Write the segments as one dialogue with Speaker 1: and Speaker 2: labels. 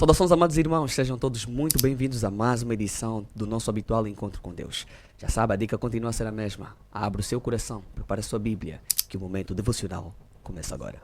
Speaker 1: Saudações, amados irmãos, sejam todos muito bem-vindos a mais uma edição do nosso habitual Encontro com Deus. Já sabe, a dica continua a ser a mesma. Abra o seu coração, prepare a sua Bíblia, que o momento devocional começa agora.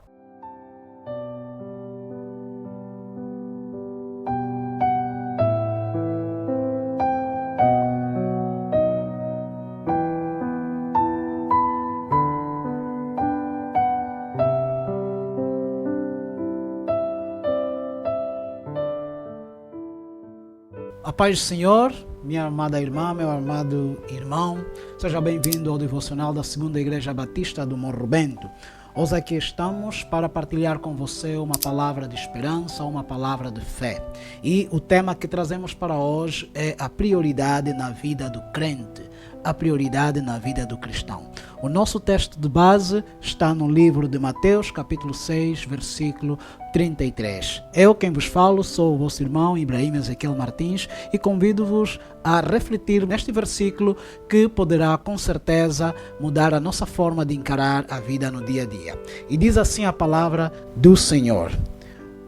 Speaker 2: A paz do Senhor, minha amada irmã, meu amado irmão, seja bem-vindo ao devocional da Segunda Igreja Batista do Morro Bento. Hoje aqui estamos para partilhar com você uma palavra de esperança, uma palavra de fé. E o tema que trazemos para hoje é a prioridade na vida do crente, a prioridade na vida do cristão. O nosso texto de base está no livro de Mateus, capítulo 6, versículo 33. Eu quem vos falo sou o vosso irmão Ibrahim Ezequiel Martins e convido-vos a refletir neste versículo que poderá com certeza mudar a nossa forma de encarar a vida no dia a dia. E diz assim a palavra do Senhor: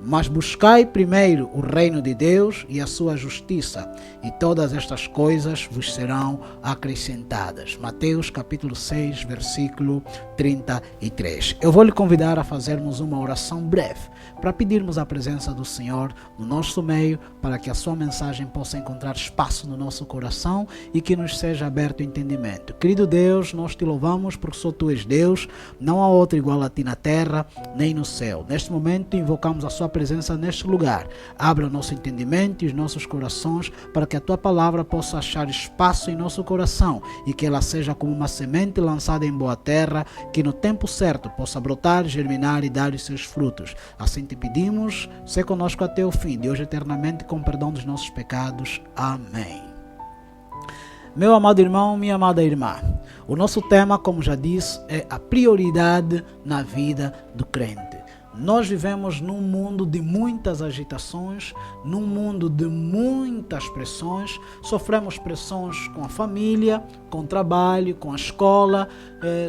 Speaker 2: mas buscai primeiro o reino de Deus e a sua justiça, e todas estas coisas vos serão acrescentadas. Mateus capítulo 6, versículo 33. Eu vou lhe convidar a fazermos uma oração breve, para pedirmos a presença do Senhor no nosso meio, para que a sua mensagem possa encontrar espaço no nosso coração e que nos seja aberto o entendimento. Querido Deus, nós te louvamos porque só tu és Deus, não há outro igual a ti na terra, nem no céu. Neste momento invocamos a sua presença neste lugar. Abra o nosso entendimento e os nossos corações para que a tua palavra possa achar espaço em nosso coração e que ela seja como uma semente lançada em boa terra, que no tempo certo possa brotar, germinar e dar os seus frutos. Assim te pedimos, sê conosco até o fim, de hoje eternamente, com perdão dos nossos pecados. Amém. Meu amado irmão, minha amada irmã, o nosso tema, como já disse, é a prioridade na vida do crente. Nós vivemos num mundo de muitas agitações, num mundo de muitas pressões. Sofremos pressões com a família, com o trabalho, com a escola,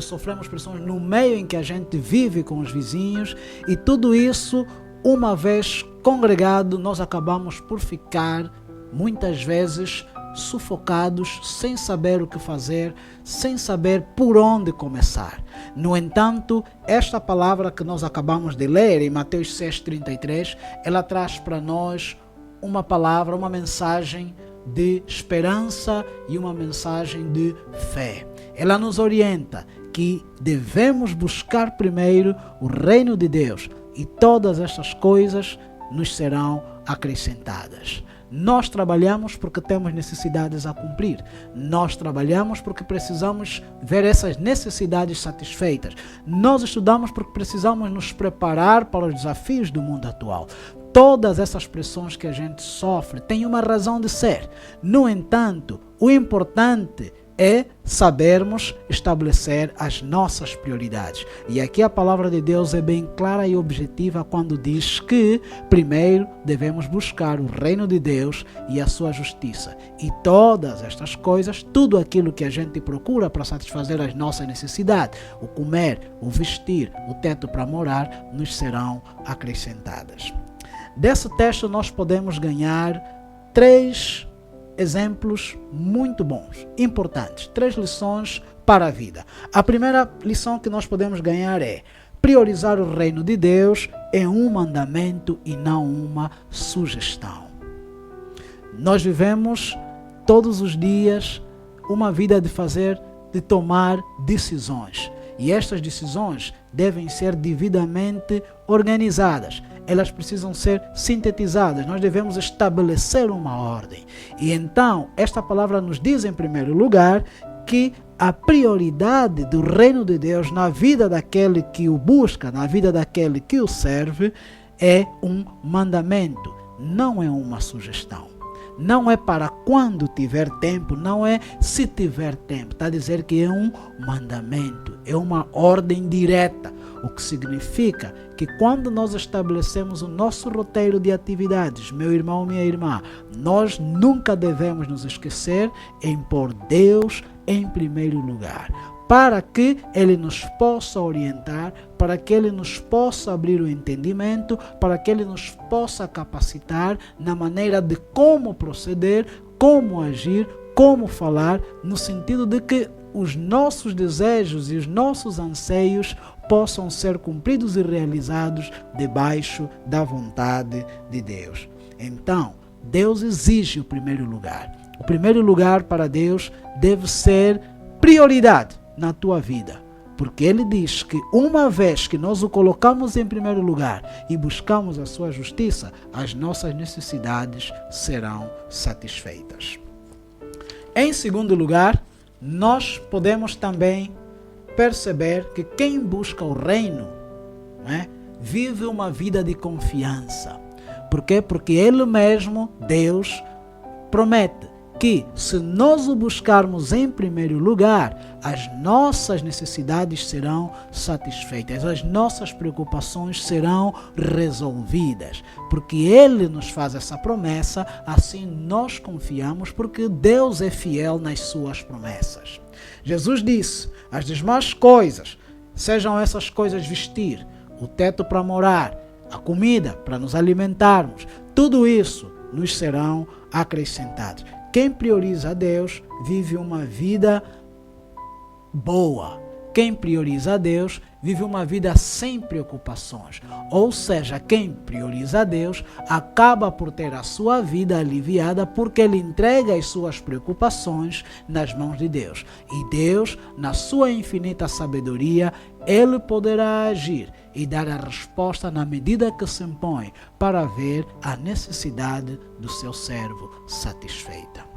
Speaker 2: sofremos pressões no meio em que a gente vive com os vizinhos, e tudo isso, uma vez congregado, nós acabamos por ficar muitas vezes sufocados, sem saber o que fazer, sem saber por onde começar. No entanto, esta palavra que nós acabamos de ler em Mateus 6,33, ela traz para nós uma palavra, uma mensagem de esperança e uma mensagem de fé. Ela nos orienta que devemos buscar primeiro o reino de Deus e todas estas coisas nos serão acrescentadas. Nós trabalhamos porque temos necessidades a cumprir. Nós trabalhamos porque precisamos ver essas necessidades satisfeitas. Nós estudamos porque precisamos nos preparar para os desafios do mundo atual. Todas essas pressões que a gente sofre têm uma razão de ser. No entanto, o importante é sabermos estabelecer as nossas prioridades. E aqui a palavra de Deus é bem clara e objetiva quando diz que primeiro devemos buscar o reino de Deus e a sua justiça. E todas estas coisas, tudo aquilo que a gente procura para satisfazer as nossas necessidades, o comer, o vestir, o teto para morar, nos serão acrescentadas. Desse texto nós podemos ganhar 3 exemplos muito bons, importantes, 3 lições para a vida. A primeira lição que nós podemos ganhar é: priorizar o reino de Deus é um mandamento e não uma sugestão. Nós vivemos todos os dias uma vida de tomar decisões. E estas decisões devem ser devidamente organizadas. Elas precisam ser sintetizadas. Nós devemos estabelecer uma ordem. E então, esta palavra nos diz, em primeiro lugar, que a prioridade do reino de Deus na vida daquele que o busca, na vida daquele que o serve, é um mandamento, não é uma sugestão. Não é para quando tiver tempo, não é se tiver tempo. Está a dizer que é um mandamento, é uma ordem direta. O que significa que quando nós estabelecemos o nosso roteiro de atividades, meu irmão, minha irmã, nós nunca devemos nos esquecer em pôr Deus em primeiro lugar. para que Ele nos possa orientar, para que Ele nos possa abrir o entendimento, para que Ele nos possa capacitar na maneira de como proceder, como agir, como falar, no sentido de que os nossos desejos e os nossos anseios possam ser cumpridos e realizados debaixo da vontade de Deus. Então, Deus exige o primeiro lugar. O primeiro lugar para Deus deve ser prioridade na tua vida. Porque Ele diz que uma vez que nós o colocamos em primeiro lugar e buscamos a sua justiça, as nossas necessidades serão satisfeitas. Em segundo lugar, nós podemos também perceber que quem busca o reino, vive uma vida de confiança. Por quê? Porque Ele mesmo, Deus, promete que se nós o buscarmos em primeiro lugar, as nossas necessidades serão satisfeitas, as nossas preocupações serão resolvidas, porque Ele nos faz essa promessa, assim nós confiamos, porque Deus é fiel nas suas promessas. Jesus disse, as demais coisas, sejam essas coisas vestir, o teto para morar, a comida para nos alimentarmos, tudo isso nos serão acrescentados. Quem prioriza a Deus vive uma vida boa. Quem prioriza a Deus vive uma vida sem preocupações. Ou seja, quem prioriza a Deus acaba por ter a sua vida aliviada porque ele entrega as suas preocupações nas mãos de Deus. E Deus, na sua infinita sabedoria, Ele poderá agir e dar a resposta na medida que se impõe para ver a necessidade do seu servo satisfeita.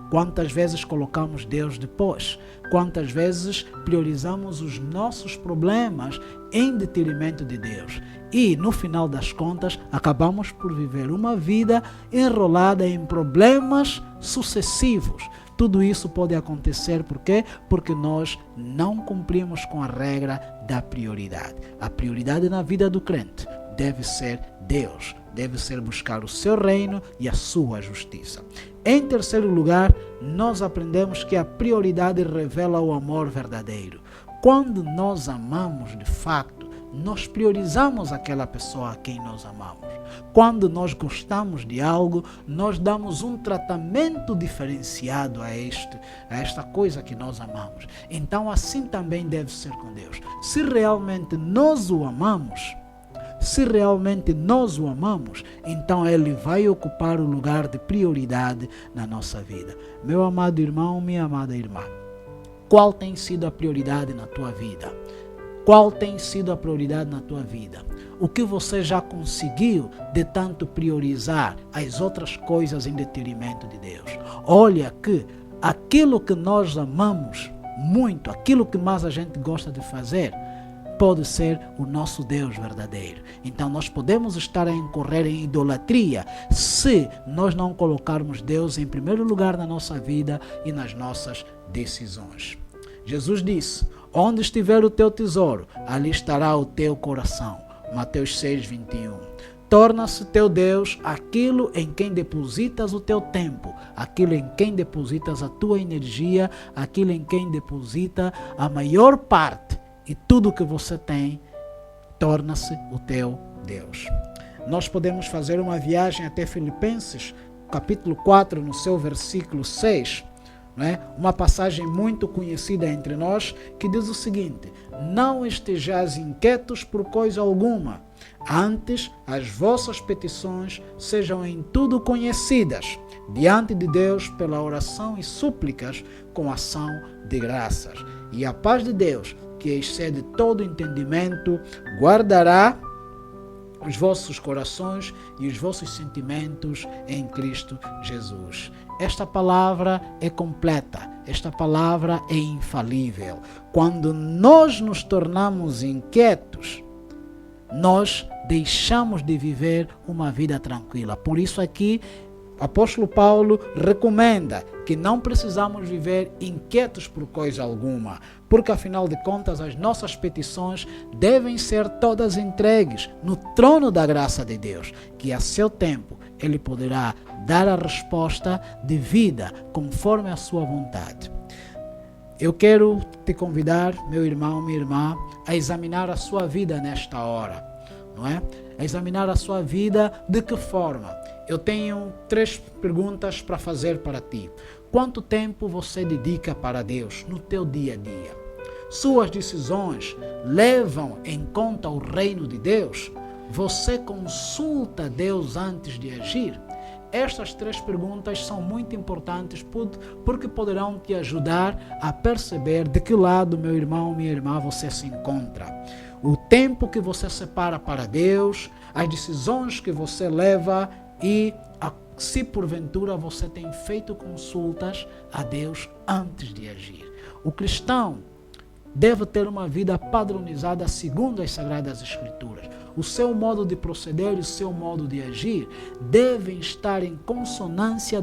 Speaker 2: Quantas vezes colocamos Deus depois? Quantas vezes priorizamos os nossos problemas em detrimento de Deus? E, no final das contas, acabamos por viver uma vida enrolada em problemas sucessivos. Tudo isso pode acontecer por quê? Porque nós não cumprimos com a regra da prioridade. A prioridade na vida do crente deve ser Deus, deve ser buscar o seu reino e a sua justiça. Em terceiro lugar, nós aprendemos que a prioridade revela o amor verdadeiro. Quando nós amamos de fato, nós priorizamos aquela pessoa a quem nós amamos. Quando nós gostamos de algo, nós damos um tratamento diferenciado a esta coisa que nós amamos. Então assim também deve ser com Deus. Se realmente nós o amamos, então Ele vai ocupar o lugar de prioridade na nossa vida. Meu amado irmão, minha amada irmã, qual tem sido a prioridade na tua vida? Qual tem sido a prioridade na tua vida? O que você já conseguiu de tanto priorizar as outras coisas em detrimento de Deus? Olha que aquilo que nós amamos muito, aquilo que mais a gente gosta de fazer, pode ser o nosso Deus verdadeiro. Então nós podemos estar a incorrer em idolatria se nós não colocarmos Deus em primeiro lugar na nossa vida e nas nossas decisões. Jesus disse, onde estiver o teu tesouro, ali estará o teu coração. Mateus 6:21. Torna-se teu Deus aquilo em quem depositas o teu tempo, aquilo em quem depositas a tua energia, aquilo em quem deposita a maior parte e tudo que você tem, torna-se o teu Deus. Nós podemos fazer uma viagem até Filipenses, capítulo 4, no seu versículo 6, uma passagem muito conhecida entre nós, que diz o seguinte: não estejais inquietos por coisa alguma, antes as vossas petições sejam em tudo conhecidas diante de Deus pela oração e súplicas com ação de graças. E a paz de Deus, que excede todo entendimento, guardará os vossos corações e os vossos sentimentos em Cristo Jesus. Esta palavra é completa, esta palavra é infalível. Quando nós nos tornamos inquietos, nós deixamos de viver uma vida tranquila. Por isso aqui, o apóstolo Paulo recomenda que não precisamos viver inquietos por coisa alguma, porque afinal de contas as nossas petições devem ser todas entregues no trono da graça de Deus, que a seu tempo Ele poderá dar a resposta de vida conforme a sua vontade. Eu quero te convidar, meu irmão, minha irmã, a examinar a sua vida nesta hora, não é? A examinar a sua vida de que forma? Eu tenho 3 perguntas para fazer para ti. Quanto tempo você dedica para Deus no teu dia a dia? Suas decisões levam em conta o reino de Deus? Você consulta Deus antes de agir? Estas 3 perguntas são muito importantes porque poderão te ajudar a perceber de que lado, meu irmão, minha irmã, você se encontra. O tempo que você separa para Deus, as decisões que você leva e se porventura você tem feito consultas a Deus antes de agir. O cristão deve ter uma vida padronizada segundo as Sagradas Escrituras. O seu modo de proceder e o seu modo de agir devem estar em consonância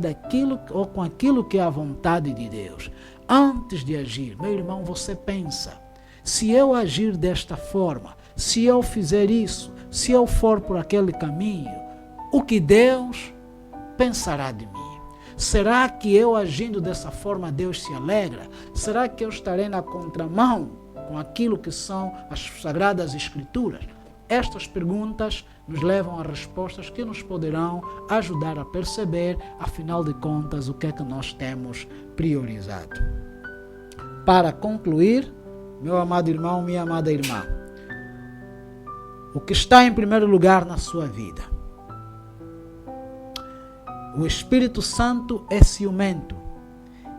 Speaker 2: com aquilo que é a vontade de Deus. Antes de agir, meu irmão, você pensa, se eu agir desta forma, se eu fizer isso, se eu for por aquele caminho, o que Deus pensará de mim? Será que eu agindo dessa forma Deus se alegra? Será que eu estarei na contramão com aquilo que são as Sagradas Escrituras? Estas perguntas nos levam a respostas que nos poderão ajudar a perceber, afinal de contas, o que é que nós temos priorizado. Para concluir, meu amado irmão, minha amada irmã, o que está em primeiro lugar na sua vida? O Espírito Santo é ciumento.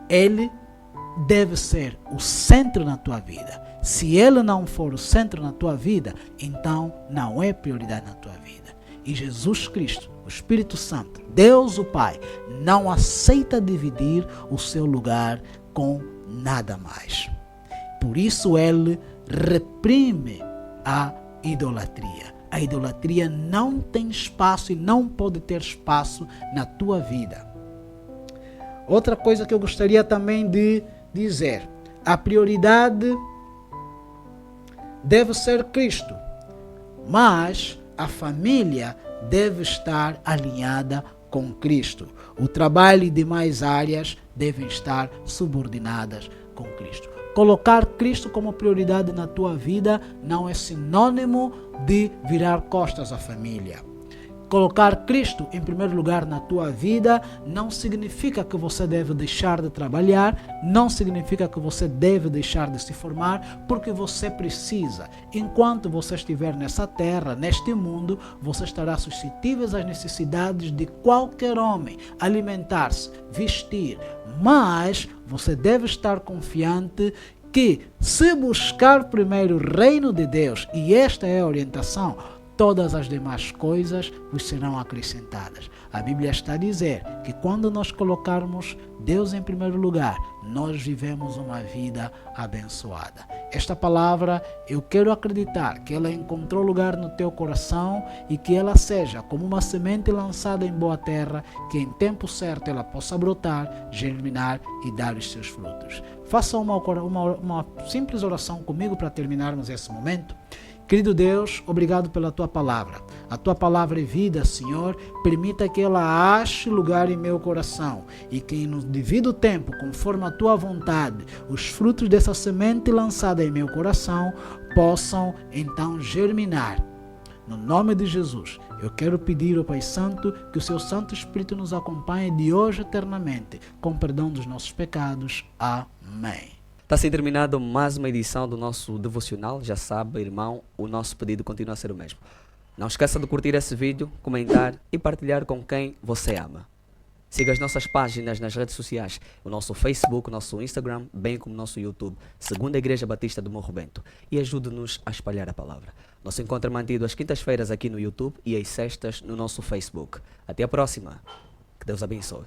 Speaker 2: Ele deve ser o centro na tua vida. Se ele não for o centro na tua vida, então não é prioridade na tua vida. E Jesus Cristo, o Espírito Santo, Deus o Pai, não aceita dividir o seu lugar com nada mais. Por isso ele reprime a idolatria. A idolatria não tem espaço e não pode ter espaço na tua vida. Outra coisa que eu gostaria também de dizer, a prioridade deve ser Cristo, mas a família deve estar alinhada com Cristo. O trabalho e demais áreas devem estar subordinadas com Cristo. Colocar Cristo como prioridade na tua vida não é sinônimo de virar costas à família. Colocar Cristo em primeiro lugar na tua vida não significa que você deve deixar de trabalhar, não significa que você deve deixar de se formar, porque você precisa. Enquanto você estiver nessa terra, neste mundo, você estará suscetível às necessidades de qualquer homem, alimentar-se, vestir, mas você deve estar confiante que se buscar primeiro o reino de Deus, e esta é a orientação, todas as demais coisas vos serão acrescentadas. A Bíblia está a dizer que quando nós colocarmos Deus em primeiro lugar, nós vivemos uma vida abençoada. Esta palavra, eu quero acreditar que ela encontrou lugar no teu coração e que ela seja como uma semente lançada em boa terra, que em tempo certo ela possa brotar, germinar e dar os seus frutos. Faça uma simples oração comigo para terminarmos esse momento. Querido Deus, obrigado pela Tua palavra. A Tua palavra é vida, Senhor. Permita que ela ache lugar em meu coração e que no devido tempo, conforme a Tua vontade, os frutos dessa semente lançada em meu coração possam então germinar. No nome de Jesus, eu quero pedir ao Pai Santo que o Seu Santo Espírito nos acompanhe de hoje eternamente, com perdão dos nossos pecados. Amém.
Speaker 1: Está assim terminado mais uma edição do nosso devocional. Já sabe, irmão, o nosso pedido continua a ser o mesmo. Não esqueça de curtir esse vídeo, comentar e partilhar com quem você ama. Siga as nossas páginas nas redes sociais, o nosso Facebook, o nosso Instagram, bem como o nosso YouTube, Segunda Igreja Batista do Morro Bento, e ajude-nos a espalhar a palavra. Nosso encontro é mantido às quintas-feiras aqui no YouTube e às sextas no nosso Facebook. Até a próxima. Que Deus abençoe.